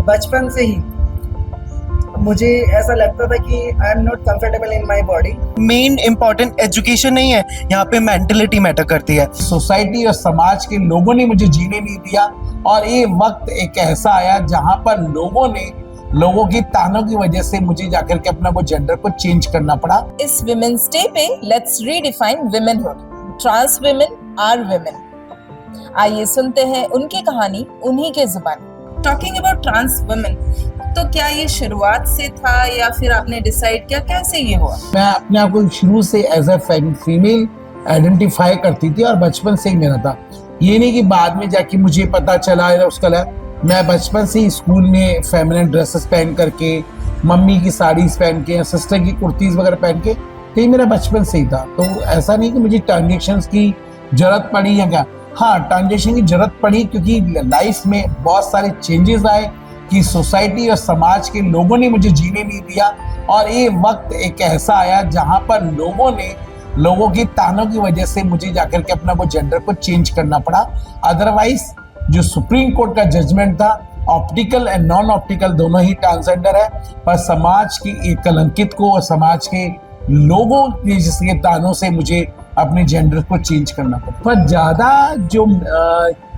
बचपन से ही मुझे ऐसा लगता था कि I am not comfortable in my body. Main important education नहीं है, यहाँ पे मेंटलिटी मैटर करती है। सोसाइटी और समाज के लोगों ने मुझे जीने नहीं दिया और ये वक्त एक ऐसा आया जहां पर लोगों की तानों की वजह से मुझे जाकर के अपना वो जेंडर को चेंज करना पड़ा। इस विमेन्स डे पे let's redefine womanhood. Trans women are women. आइए सुनते हैं उनकी कहानी उन्हीं के जुबान। टॉकिंग अबाउट ट्रांस वुमेन, तो क्या ये शुरुआत से था या फिर आपने डिसाइड किया, कैसे ये हुआ? मैं अपने आप को शुरू से एज ए फीमेल आइडेंटिफाई करती थी और बचपन से ही मेरा था। ये नहीं कि बाद में जाके मुझे पता चला या उसका लगा। मैं बचपन से ही स्कूल में फेमिनिन ड्रेसेस पहन करके, मम्मी की साड़ीज पहन के, सिस्टर की कुर्तीज वगैरह पहन के, तो ये मेरा बचपन से ही था। तो ऐसा नहीं कि मुझे ट्रांजेक्शन्स की जरूरत पड़ी या क्या। हाँ, ट्रांजेक्शन की जरूरत पड़ी क्योंकि लाइफ में बहुत सारे चेंजेस आए कि सोसाइटी और समाज के लोगों ने मुझे जीने नहीं दिया और ये वक्त एक ऐसा आया जहां पर लोगों की तानों की वजह से मुझे जाकर के अपना वो जेंडर को चेंज करना पड़ा। अदरवाइज जो सुप्रीम कोर्ट का जजमेंट था, ऑप्टिकल एंड नॉन ऑप्टिकल दोनों ही ट्रांसजेंडर है, पर समाज की एक कलंकित को और समाज के लोगों के जिसके तानों से मुझे अपने जेंडर को चेंज करना पड़ा। पर ज्यादा जो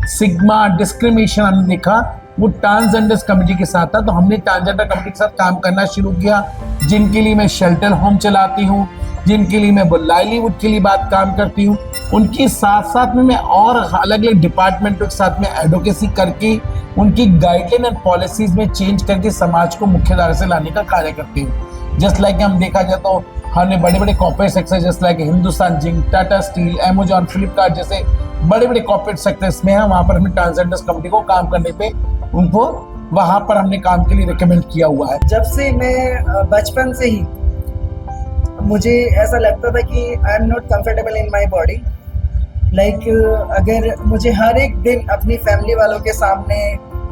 सिग्मा डिस्क्रिमिनेशन हमने देखा वो ट्रांसजेंडर्स कम्युनिटी के साथ था। तो हमने ट्रांसजेंडर कम्युनिटी के साथ काम करना शुरू किया, जिनके लिए मैं शेल्टर होम चलाती हूँ, जिनके लिए मैं लाइवलीहुड के लिए बात काम करती हूँ। उनके साथ साथ में मैं और अलग अलग डिपार्टमेंटों के साथ में एडवोकेसी करके उनकी गाइडलाइन एंड पॉलिसीज में चेंज करके समाज को मुख्यधारा से लाने का कार्य करती हूँ। जस्ट लाइक हम देखा जाए तो हमने बड़े बड़े कॉर्पोरेट सेक्टर जैसे like Hindustan zinc, Tata steel, Amazon, Flipkart जैसे बड़े बड़े कॉर्पोरेट सेक्टर्स में है, वहाँ पर हमने ट्रांसजेंडर्स कम्युनिटी को काम करने पे उनको वहाँ पर हमने काम के लिए रिकमेंड किया हुआ है। जब से मैं बचपन से ही मुझे ऐसा लगता था कि I am not comfortable in my body. Like अगर मुझे हर एक दिन अपनी फैमिली वालों के सामने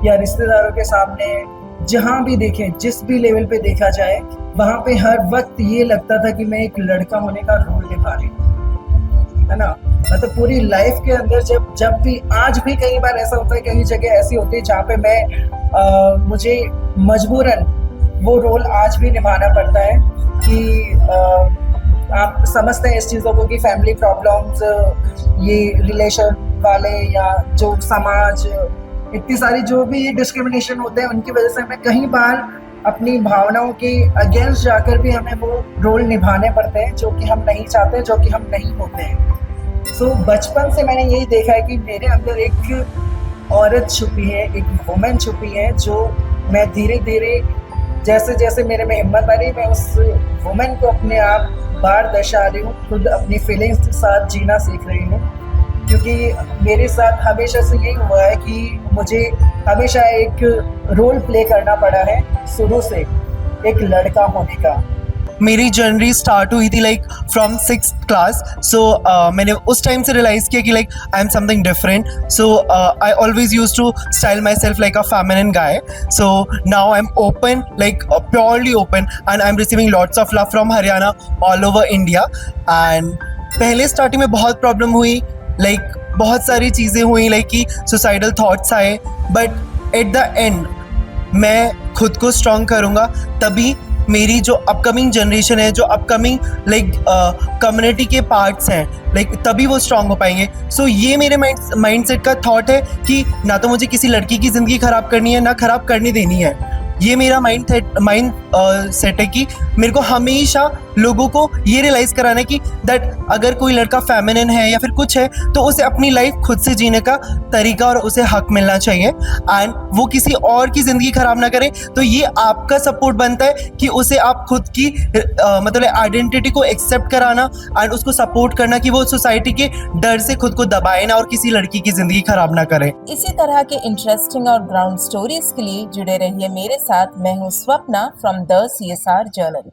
या रिश्तेदारों के सामने जहाँ भी देखें, जिस भी लेवल पे देखा जाए, वहाँ पे हर वक्त ये लगता था कि मैं एक लड़का होने का रोल निभा रही हूँ, है ना। मतलब पूरी लाइफ के अंदर जब भी, आज भी कई बार ऐसा होता है, कई जगह ऐसी होती है जहाँ पे मैं मुझे मजबूरन वो रोल आज भी निभाना पड़ता है कि आप समझते हैं इस चीज़ों को कि फैमिली प्रॉब्लम्स, ये रिलेशन वाले या जो समाज, इतनी सारी जो भी डिस्क्रिमिनेशन होते हैं, उनकी वजह से हमें कई बार अपनी भावनाओं के अगेंस्ट जाकर भी हमें वो रोल निभाने पड़ते हैं जो कि हम नहीं चाहते, जो कि हम नहीं होते हैं। सो बचपन से मैंने यही देखा है कि मेरे अंदर एक औरत छुपी है, एक वुमेन छुपी है, जो मैं धीरे धीरे जैसे जैसे मेरे में हिम्मत आ रही, मैं उस वुमेन को अपने आप बाहर दर्शा रही हूँ, खुद अपनी फीलिंग्स के साथ जीना सीख रही हूँ। क्योंकि मेरे साथ हमेशा से यही हुआ है कि मुझे हमेशा एक रोल प्ले करना पड़ा है शुरू से, एक लड़का होने का। मेरी जर्नी स्टार्ट हुई थी लाइक फ्रॉम 6th क्लास। सो मैंने उस टाइम से रियलाइज़ किया कि like I am something different. So I always use to style my self like a feminine guy. So now I am open, like purely open, and I am receiving lots of love from Haryana, all over India. And पहले starting में बहुत problem हुई, like बहुत सारी चीज़ें हुई, like कि suicidal thoughts आए, बट एट द एंड मैं खुद को स्ट्रॉन्ग करूँगा, तभी मेरी जो अपकमिंग जनरेशन है, जो अपकमिंग लाइक कम्युनिटी के पार्ट्स हैं, लाइक तभी वो स्ट्रॉन्ग हो पाएंगे। सो ये मेरे माइंडसेट का थॉट है कि ना तो मुझे किसी लड़की की ज़िंदगी ख़राब करनी है, ना ख़राब करने देनी है। ये मेरा माइंड सेट है कि मेरे को हमेशा लोगों को ये रियलाइज़ कराना है कि दैट अगर कोई लड़का फेमिनिन है या फिर कुछ है, तो उसे अपनी लाइफ खुद से जीने का तरीका और उसे हक मिलना चाहिए, एंड वो किसी और की ज़िंदगी ख़राब ना करे। तो ये आपका सपोर्ट बनता है कि उसे आप खुद की मतलब आइडेंटिटी को एक्सेप्ट कराना एंड उसको सपोर्ट करना कि वो सोसाइटी के डर से खुद को दबाए ना और किसी लड़की की ज़िंदगी ख़राब ना करे। इसी तरह के इंटरेस्टिंग और ग्राउंड स्टोरीज के लिए जुड़े रहिए मेरे साथ। मैं हूँ Swapna from the CSR journal.